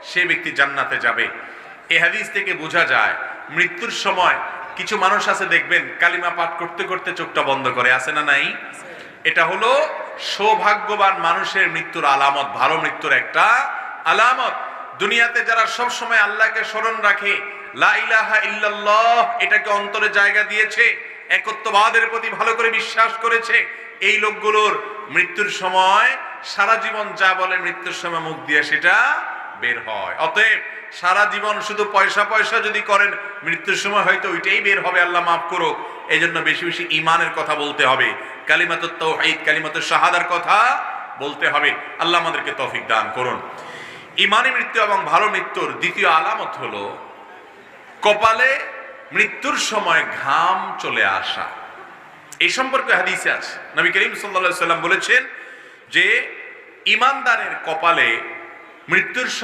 সে ব্যক্তি জান্নাতে যাবে। এই হাদিস থেকে বোঝা যায় মৃত্যুর সময় কিছু মানুষ আছে দেখবেন কালিমা পাঠ করতে করতে চোখটা বন্ধ করে, আছে না নাই? এটা হলো সৌভাগ্যবান মানুষের মৃত্যুর আলামত, ভালো মৃত্যুর একটা আলামত। দুনিয়াতে যারা সব সময় আল্লাহকে স্মরণ রাখে, লা ইলাহা ইল্লাল্লাহ এটাকে অন্তরে জায়গা দিয়েছে, একত্ববাদের প্রতি ভালো করে বিশ্বাস করেছে, এই লোকগুলোর মৃত্যুর সময় সারা জীবন যা বলে মৃত্যুর সময় মুখ দিয়ে সেটা বের হয়। অতএব সারা জীবন শুধু পয়সা পয়সা যদি করেন, মৃত্যুর সময় হয়তো ওইটাই বের হবে, আল্লাহ মাফ করুক। এই জন্য বেশি বেশি ইমানের কথা বলতে হবে, কালিমাতুত তাওহীদ কালিমাতুশ শাহাদার কথা বলতে হবে। আল্লাহ আমাদেরকে তৌফিক দান করুন। ইমানি মৃত্যু এবং ভালো মৃত্যুর দ্বিতীয় আলামত হলো কপালে মৃত্যুর সময় ঘাম চলে আসা। এই সম্পর্কে হাদিসে আছে, নবী করিম সাল্লাল্লাহু আলাইহি ওয়াসাল্লাম বলেছেন যে ইমানদারের কপালে মৃত্যুর